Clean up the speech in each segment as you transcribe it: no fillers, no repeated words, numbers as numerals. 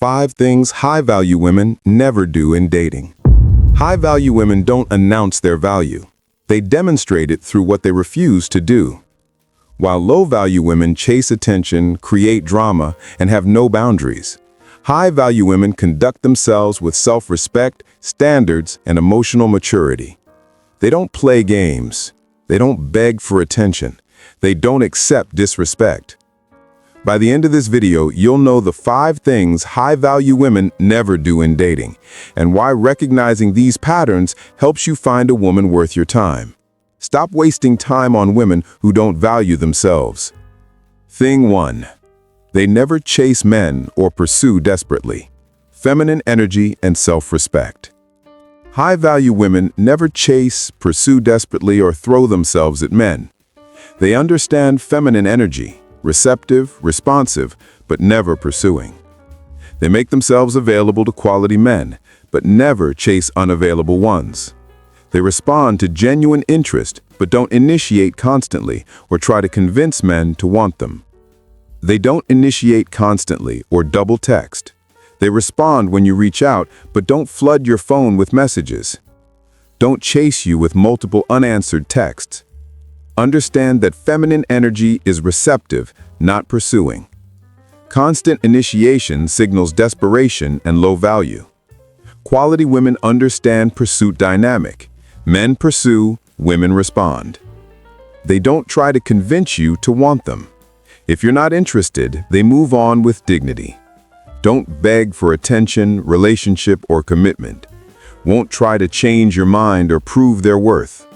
5 things high-value women never do in dating. High-value women don't announce their value. They demonstrate it through what they refuse to do. While low-value women chase attention, create drama, and have no boundaries, high-value women conduct themselves with self-respect, standards, and emotional maturity. They don't play games. They don't beg for attention. They don't accept disrespect. By the end of this video, you'll know the 5 things high-value women never do in dating, and why recognizing these patterns helps you find a woman worth your time. Stop wasting time on women who don't value themselves. Thing 1. They never chase men or pursue desperately. Feminine energy and self-respect. High-value women never chase, pursue desperately, or throw themselves at men. They understand feminine energy. Receptive, responsive, but never pursuing. They make themselves available to quality men, but never chase unavailable ones. They respond to genuine interest, but don't initiate constantly or try to convince men to want them. They don't initiate constantly or double text. They respond when you reach out, but don't flood your phone with messages. Don't chase you with multiple unanswered texts. Understand that feminine energy is receptive, not pursuing. Constant initiation signals desperation and low value. Quality women understand pursuit dynamic. Men pursue, women respond. They don't try to convince you to want them. If you're not interested, they move on with dignity. Don't beg for attention, relationship, or commitment. Won't try to change your mind or prove their worth.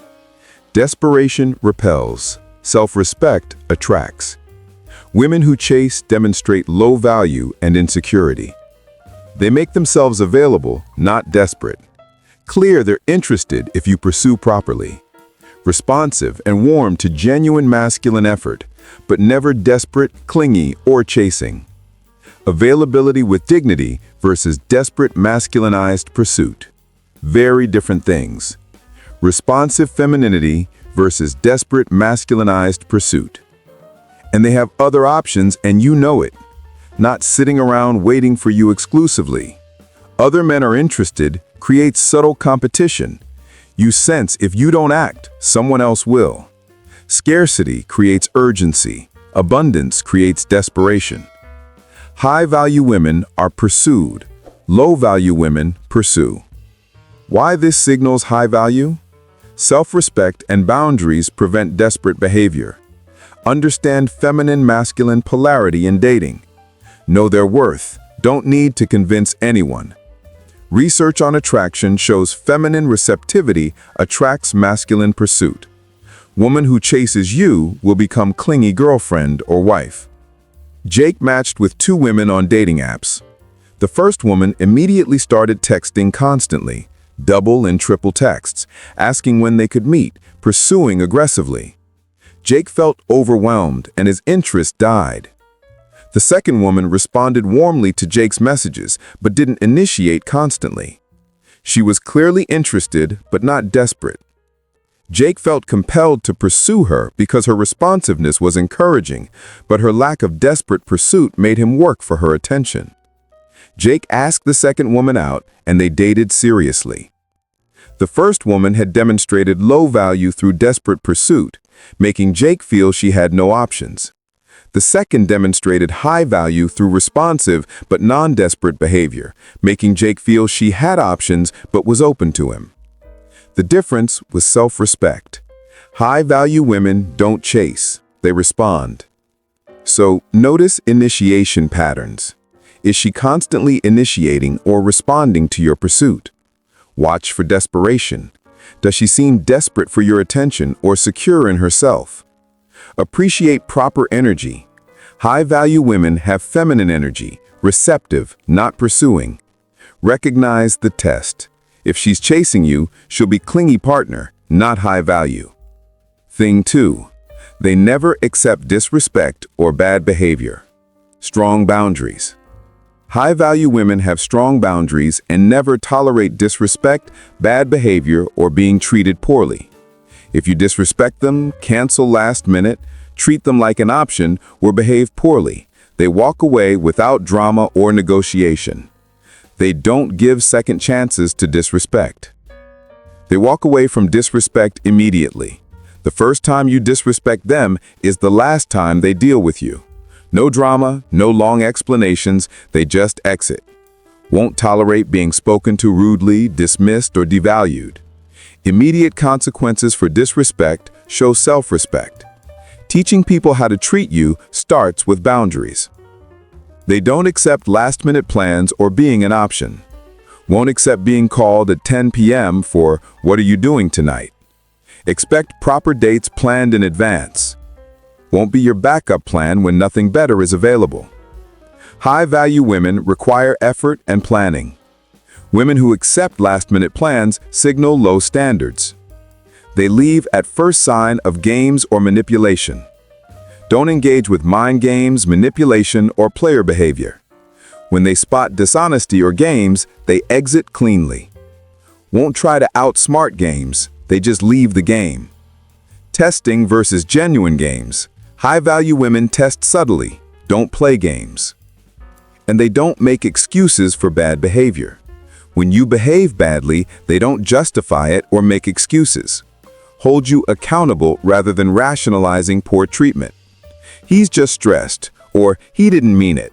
Desperation repels. Self-respect attracts. Women who chase demonstrate low value and insecurity. They make themselves available, not desperate. Clear they're interested if you pursue properly. Responsive and warm to genuine masculine effort, but never desperate, clingy, or chasing. Availability with dignity versus desperate masculinized pursuit. Very different things. Responsive femininity versus desperate masculinized pursuit. And they have other options, and you know it. Not sitting around waiting for you exclusively. Other men are interested, creates subtle competition. You sense if you don't act, someone else will. Scarcity creates urgency. Abundance creates desperation. High-value women are pursued. Low-value women pursue. Why this signals high value? Self-respect and boundaries prevent desperate behavior. Understand feminine-masculine polarity in dating. Know their worth. Don't need to convince anyone. Research on attraction shows feminine receptivity attracts masculine pursuit. Woman who chases you will become clingy girlfriend or wife. Jake matched with 2 women on dating apps. The first woman immediately started texting constantly. Double and triple texts, asking when they could meet, pursuing aggressively. Jake felt overwhelmed and his interest died. The second woman responded warmly to Jake's messages, but didn't initiate constantly. She was clearly interested, but not desperate. Jake felt compelled to pursue her because her responsiveness was encouraging, but her lack of desperate pursuit made him work for her attention. Jake asked the second woman out, and they dated seriously. The first woman had demonstrated low value through desperate pursuit, making Jake feel she had no options. The second demonstrated high value through responsive but non-desperate behavior, making Jake feel she had options but was open to him. The difference was self-respect. High-value women don't chase, they respond. So, notice initiation patterns. Is she constantly initiating or responding to your pursuit? Watch for desperation. Does she seem desperate for your attention or secure in herself? Appreciate proper energy. High-value women have feminine energy, receptive, not pursuing. Recognize the test. If she's chasing you, she'll be clingy partner, not high value. Thing 2. They never accept disrespect or bad behavior. Strong boundaries. High-value women have strong boundaries and never tolerate disrespect, bad behavior, or being treated poorly. If you disrespect them, cancel last minute, treat them like an option, or behave poorly, They walk away without drama or negotiation. They don't give second chances to disrespect. They walk away from disrespect immediately. The first time you disrespect them is the last time they deal with you. No drama, no long explanations, they just exit. Won't tolerate being spoken to rudely, dismissed, or devalued. Immediate consequences for disrespect show self-respect. Teaching people how to treat you starts with boundaries. They don't accept last-minute plans or being an option. Won't accept being called at 10 p.m. for "What are you doing tonight?" Expect proper dates planned in advance. Won't be your backup plan when nothing better is available. High-value women require effort and planning. Women who accept last-minute plans signal low standards. They leave at first sign of games or manipulation. Don't engage with mind games, manipulation, or player behavior. When they spot dishonesty or games, they exit cleanly. Won't try to outsmart games, they just leave the game. Testing versus genuine games. High-value women test subtly, don't play games. And they don't make excuses for bad behavior. When you behave badly, they don't justify it or make excuses. Hold you accountable rather than rationalizing poor treatment. He's just stressed, or he didn't mean it.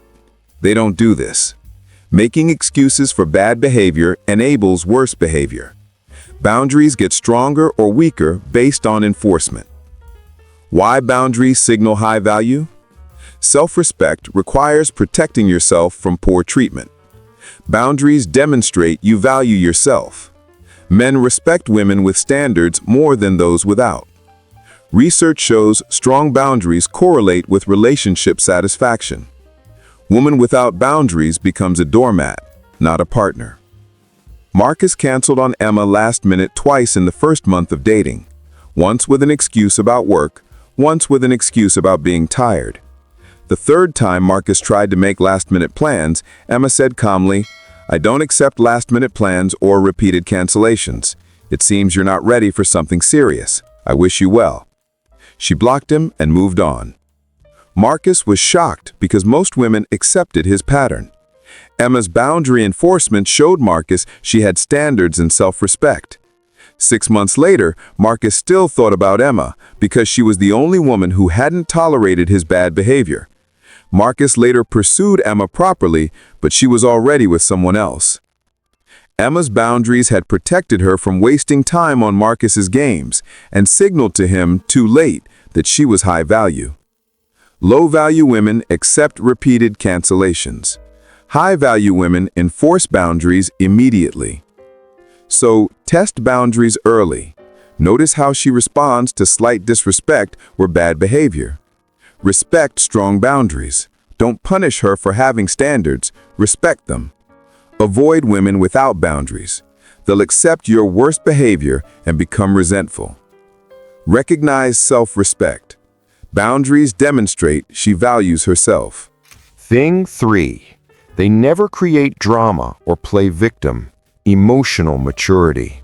They don't do this. Making excuses for bad behavior enables worse behavior. Boundaries get stronger or weaker based on enforcement. Why boundaries signal high value? Self-respect requires protecting yourself from poor treatment. Boundaries demonstrate you value yourself. Men respect women with standards more than those without. Research shows strong boundaries correlate with relationship satisfaction. Woman without boundaries becomes a doormat, not a partner. Marcus canceled on Emma last minute twice in the first month of dating. Once with an excuse about work, once with an excuse about being tired. The third time Marcus tried to make last-minute plans, Emma said calmly, "I don't accept last-minute plans or repeated cancellations. It seems you're not ready for something serious. I wish you well." She blocked him and moved on. Marcus was shocked because most women accepted his pattern. Emma's boundary enforcement showed Marcus she had standards and self-respect. 6 months later, Marcus still thought about Emma because she was the only woman who hadn't tolerated his bad behavior. Marcus later pursued Emma properly, but she was already with someone else. Emma's boundaries had protected her from wasting time on Marcus's games and signaled to him too late that she was high value. Low-value women accept repeated cancellations. High-value women enforce boundaries immediately. So, test boundaries early. Notice how she responds to slight disrespect or bad behavior. Respect strong boundaries. Don't punish her for having standards. Respect them. Avoid women without boundaries. They'll accept your worst behavior and become resentful. Recognize self-respect. Boundaries demonstrate she values herself. Thing 3. They never create drama or play victim. Emotional maturity.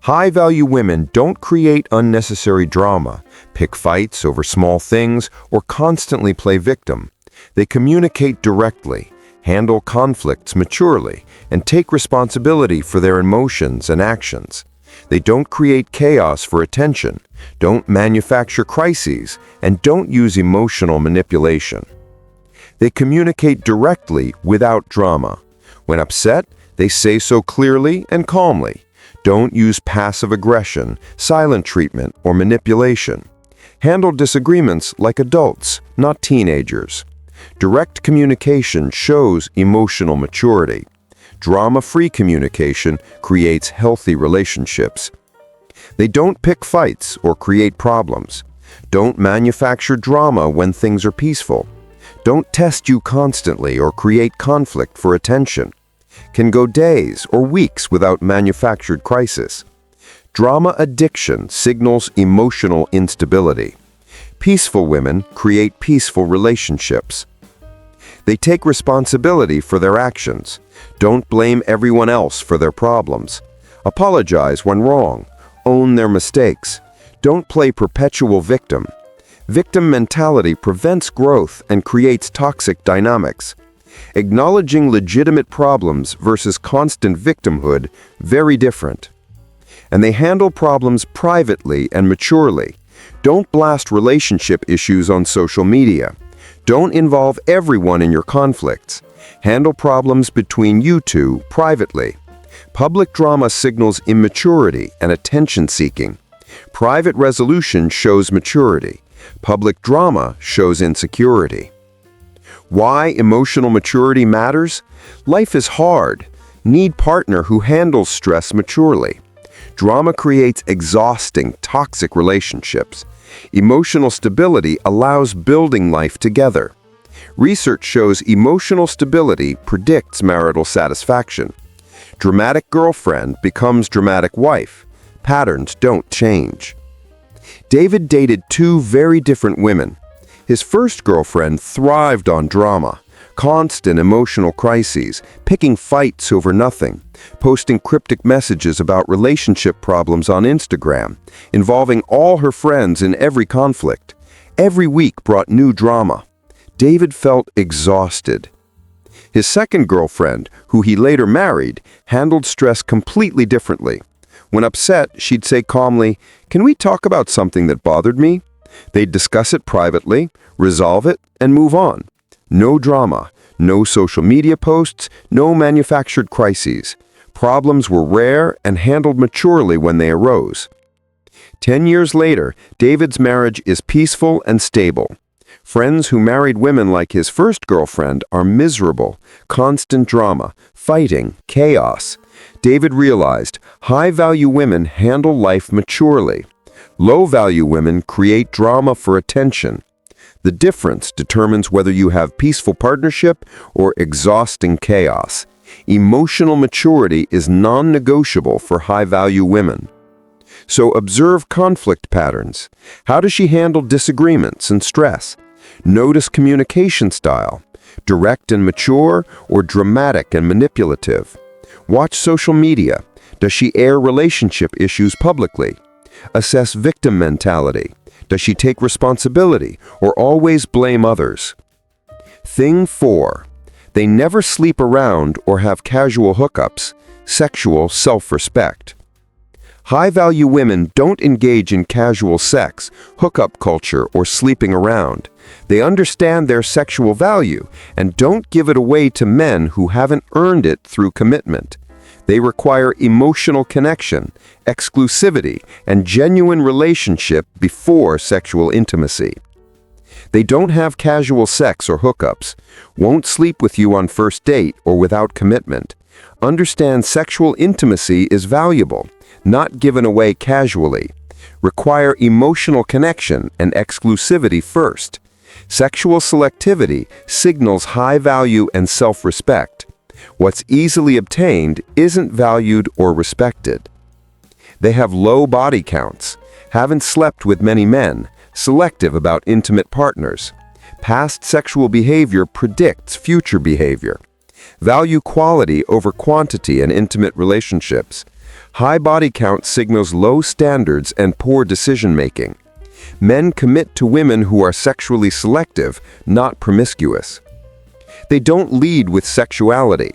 High-value women don't create unnecessary drama, pick fights over small things, or constantly play victim. They communicate directly, handle conflicts maturely, and take responsibility for their emotions and actions. They don't create chaos for attention, don't manufacture crises, and don't use emotional manipulation. They communicate directly without drama. When upset, they say so clearly and calmly. Don't use passive aggression, silent treatment, or manipulation. Handle disagreements like adults, not teenagers. Direct communication shows emotional maturity. Drama-free communication creates healthy relationships. They don't pick fights or create problems. Don't manufacture drama when things are peaceful. Don't test you constantly or create conflict for attention. Can go days or weeks without manufactured crisis. Drama addiction signals emotional instability. Peaceful women create peaceful relationships. They take responsibility for their actions. Don't blame everyone else for their problems. Apologize when wrong. Own their mistakes. Don't play perpetual victim. Victim mentality prevents growth and creates toxic dynamics. Acknowledging legitimate problems versus constant victimhood, very different. And they handle problems privately and maturely. Don't blast relationship issues on social media. Don't involve everyone in your conflicts. Handle problems between you two privately. Public drama signals immaturity and attention-seeking. Private resolution shows maturity. Public drama shows insecurity. Why emotional maturity matters? Life is hard. Need partner who handles stress maturely. Drama creates exhausting, toxic relationships. Emotional stability allows building life together. Research shows emotional stability predicts marital satisfaction. Dramatic girlfriend becomes dramatic wife. Patterns don't change. David dated two very different women. His first girlfriend thrived on drama, constant emotional crises, picking fights over nothing, posting cryptic messages about relationship problems on Instagram, involving all her friends in every conflict. Every week brought new drama. David felt exhausted. His second girlfriend, who he later married, handled stress completely differently. When upset, she'd say calmly, "Can we talk about something that bothered me?" They'd discuss it privately, resolve it, and move on. No drama, no social media posts, no manufactured crises. Problems were rare and handled maturely when they arose. 10 years later, David's marriage is peaceful and stable. Friends who married women like his first girlfriend are miserable, constant drama, fighting, chaos. David realized high-value women handle life maturely. Low-value women create drama for attention. The difference determines whether you have peaceful partnership or exhausting chaos. Emotional maturity is non-negotiable for high-value women. So observe conflict patterns. How does she handle disagreements and stress? Notice communication style, direct and mature or dramatic and manipulative. Watch social media. Does she air relationship issues publicly? Assess victim mentality. Does she take responsibility or always blame others? Thing 4. They never sleep around or have casual hookups. Sexual self-respect. High-value women don't engage in casual sex, hookup culture, or sleeping around. They understand their sexual value and don't give it away to men who haven't earned it through commitment. They require emotional connection, exclusivity, and genuine relationship before sexual intimacy. They don't have casual sex or hookups, won't sleep with you on first date or without commitment. Understand sexual intimacy is valuable, not given away casually. Require emotional connection and exclusivity first. Sexual selectivity signals high value and self-respect. What's easily obtained isn't valued or respected. They have low body counts, haven't slept with many men, selective about intimate partners. Past sexual behavior predicts future behavior. Value quality over quantity in intimate relationships. High body count signals low standards and poor decision-making. Men commit to women who are sexually selective, not promiscuous. They don't lead with sexuality,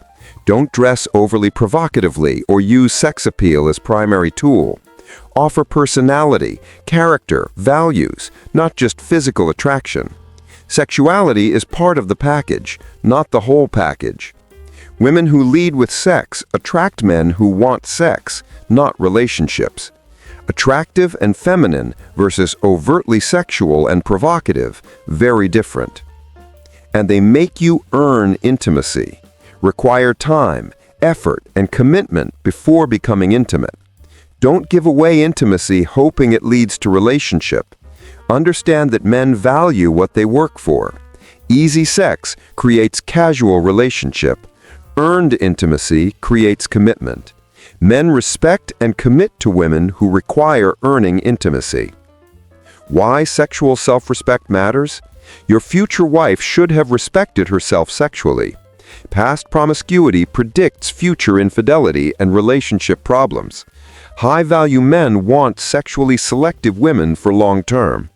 don't dress overly provocatively or use sex appeal as primary tool. Offer personality, character, values, not just physical attraction. Sexuality is part of the package, not the whole package. Women who lead with sex attract men who want sex, not relationships. Attractive and feminine versus overtly sexual and provocative, very different. And they make you earn intimacy, require time, effort, and commitment before becoming intimate. Don't give away intimacy hoping it leads to relationship. Understand that men value what they work for. Easy sex creates casual relationship. Earned intimacy creates commitment. Men respect and commit to women who require earning intimacy. Why sexual self-respect matters? Your future wife should have respected herself sexually. Past promiscuity predicts future infidelity and relationship problems. High-value men want sexually selective women for long-term.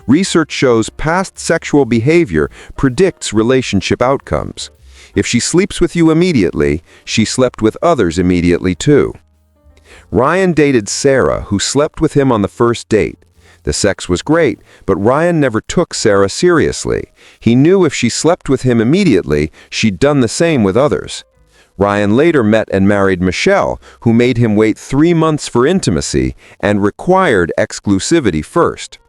Research shows past sexual behavior predicts relationship outcomes. If she sleeps with you immediately, she slept with others immediately too. Ryan dated Sarah, who slept with him on the first date. The sex was great, but Ryan never took Sarah seriously. He knew if she slept with him immediately, she'd done the same with others. Ryan later met and married Michelle, who made him wait 3 months for intimacy and required exclusivity first.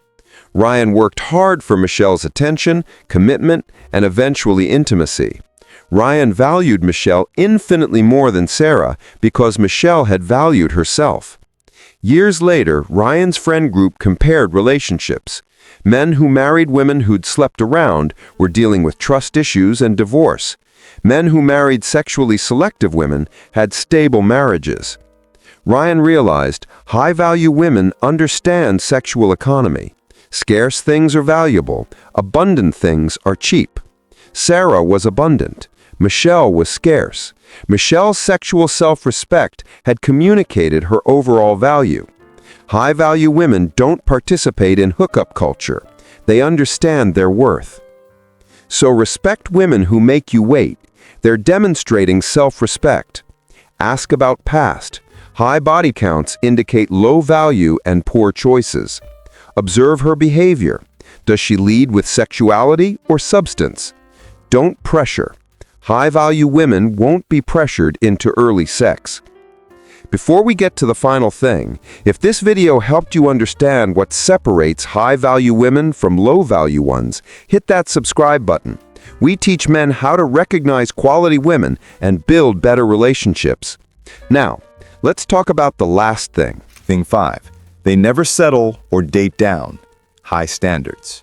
Ryan worked hard for Michelle's attention, commitment, and eventually intimacy. Ryan valued Michelle infinitely more than Sarah because Michelle had valued herself. Years later, Ryan's friend group compared relationships. Men who married women who'd slept around were dealing with trust issues and divorce. Men who married sexually selective women had stable marriages. Ryan realized high-value women understand sexual economy. Scarce things are valuable, abundant things are cheap. Sarah was abundant. Michelle was scarce. Michelle's sexual self-respect had communicated her overall value. High-value women don't participate in hookup culture. They understand their worth. So respect women who make you wait. They're demonstrating self-respect. Ask about past. High body counts indicate low value and poor choices. Observe her behavior. Does she lead with sexuality or substance? Don't pressure. High-value women won't be pressured into early sex. Before we get to the final thing, if this video helped you understand what separates high-value women from low-value ones, hit that subscribe button. We teach men how to recognize quality women and build better relationships. Now, let's talk about the last thing. Thing 5. They never settle or date down. High standards.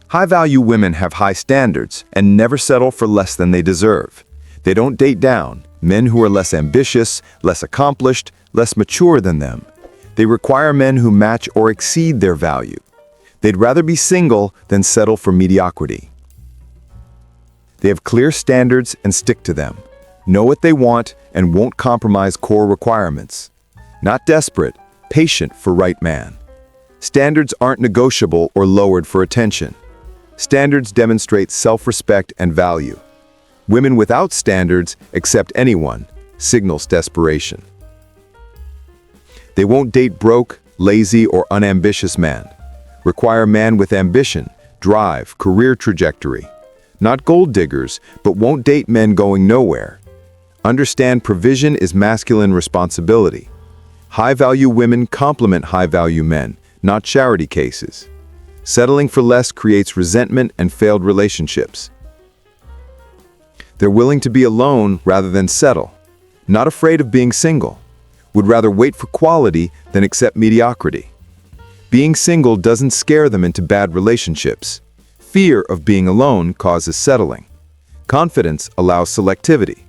High-value women have high standards and never settle for less than they deserve. They don't date down men who are less ambitious, less accomplished, less mature than them. They require men who match or exceed their value. They'd rather be single than settle for mediocrity. They have clear standards and stick to them, know what they want, and won't compromise core requirements. Not desperate, patient for right man. Standards aren't negotiable or lowered for attention. Standards demonstrate self-respect and value. Women without standards accept anyone, signals desperation. They won't date broke, lazy, or unambitious man. Require man with ambition, drive, career trajectory. Not gold diggers, but won't date men going nowhere. Understand provision is masculine responsibility. High-value women complement high-value men, not charity cases. Settling for less creates resentment and failed relationships. They're willing to be alone rather than settle. Not afraid of being single. Would rather wait for quality than accept mediocrity. Being single doesn't scare them into bad relationships. Fear of being alone causes settling. Confidence allows selectivity.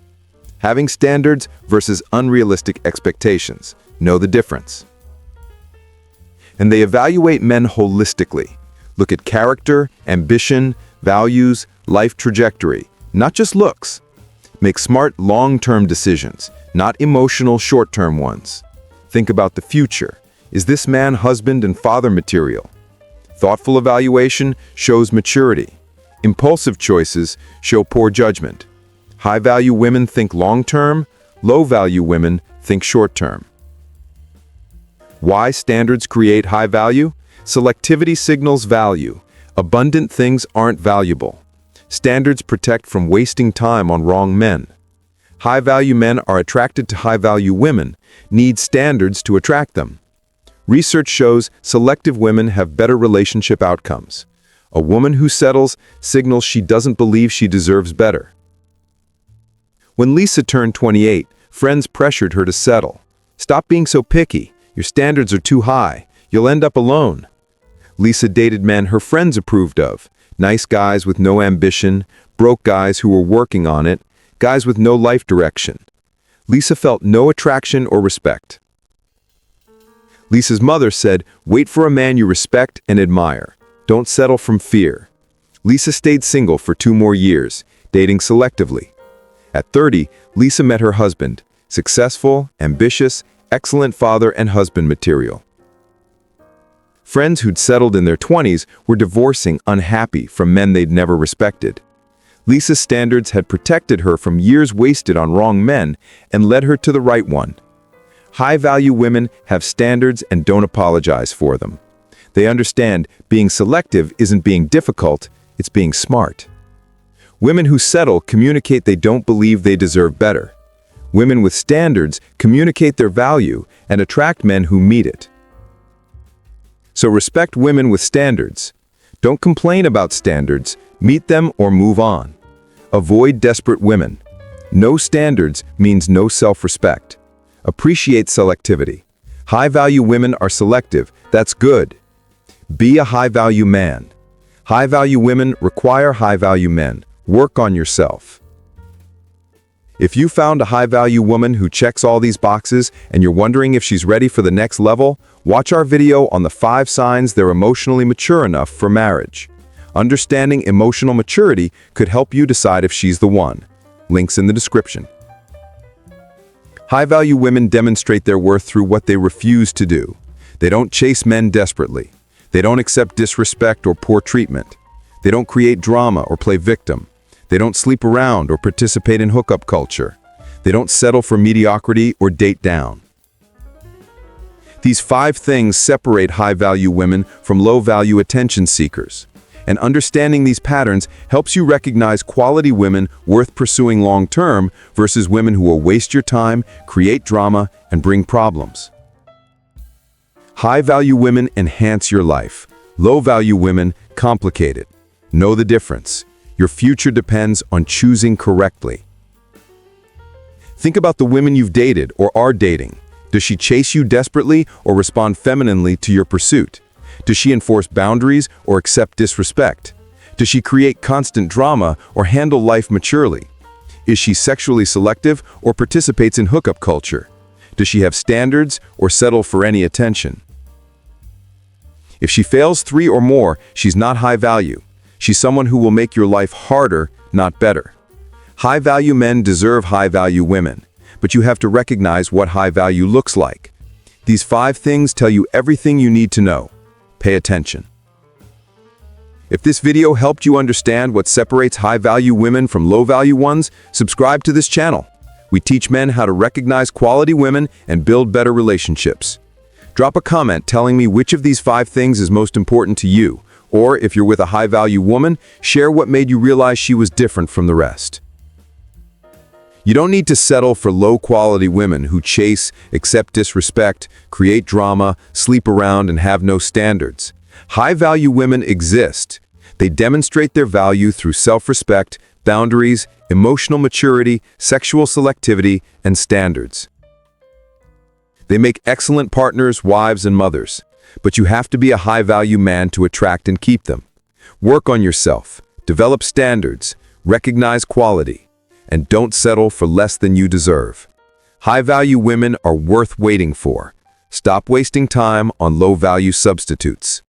Having standards versus unrealistic expectations. Know the difference. And they evaluate men holistically. Look at character, ambition, values, life trajectory, not just looks. Make smart long-term decisions, not emotional short-term ones. Think about the future. Is this man husband and father material? Thoughtful evaluation shows maturity. Impulsive choices show poor judgment. High-value women think long-term, low-value women think short-term. Why standards create high value? Selectivity signals value. Abundant things aren't valuable. Standards protect from wasting time on wrong men. High-value men are attracted to high-value women, need standards to attract them. Research shows selective women have better relationship outcomes. A woman who settles signals she doesn't believe she deserves better. When Lisa turned 28, friends pressured her to settle. Stop being so picky. Your standards are too high. You'll end up alone. Lisa dated men her friends approved of. Nice guys with no ambition, broke guys who were working on it, guys with no life direction. Lisa felt no attraction or respect. Lisa's mother said, "Wait for a man you respect and admire. Don't settle from fear." Lisa stayed single for 2 more years, dating selectively. At 30, Lisa met her husband, successful, ambitious, excellent father and husband material. Friends who'd settled in their 20s were divorcing unhappy from men they'd never respected. Lisa's standards had protected her from years wasted on wrong men and led her to the right one. High-value women have standards and don't apologize for them. They understand being selective isn't being difficult, it's being smart. Women who settle communicate they don't believe they deserve better. Women with standards communicate their value and attract men who meet it. So respect women with standards. Don't complain about standards, meet them or move on. Avoid desperate women. No standards means no self-respect. Appreciate selectivity. High-value women are selective, that's good. Be a high-value man. High-value women require high-value men. Work on yourself. If you found a high-value woman who checks all these boxes and you're wondering if she's ready for the next level, watch our video on the 5 signs they're emotionally mature enough for marriage. Understanding emotional maturity could help you decide if she's the one. Links in the description. High-value women demonstrate their worth through what they refuse to do. They don't chase men desperately. They don't accept disrespect or poor treatment. They don't create drama or play victim. They don't sleep around or participate in hookup culture. They don't settle for mediocrity or date down. These 5 things separate high-value women from low-value attention seekers. And understanding these patterns helps you recognize quality women worth pursuing long-term versus women who will waste your time, create drama, and bring problems. High-value women enhance your life. Low-value women complicate it. Know the difference. Your future depends on choosing correctly. Think about the women you've dated or are dating. Does she chase you desperately or respond femininely to your pursuit? Does she enforce boundaries or accept disrespect? Does she create constant drama or handle life maturely? Is she sexually selective or participates in hookup culture? Does she have standards or settle for any attention? If she fails 3 or more, she's not high value. She's someone who will make your life harder, not better. High-value men deserve high-value women, but you have to recognize what high value looks like. These 5 things tell you everything you need to know. Pay attention. If this video helped you understand what separates high-value women from low-value ones, subscribe to this channel. We teach men how to recognize quality women and build better relationships. Drop a comment telling me which of these 5 things is most important to you. Or, if you're with a high-value woman, share what made you realize she was different from the rest. You don't need to settle for low-quality women who chase, accept disrespect, create drama, sleep around, and have no standards. High-value women exist. They demonstrate their value through self-respect, boundaries, emotional maturity, sexual selectivity, and standards. They make excellent partners, wives, and mothers. But you have to be a high-value man to attract and keep them. Work on yourself, develop standards, recognize quality, and don't settle for less than you deserve. High-value women are worth waiting for. Stop wasting time on low-value substitutes.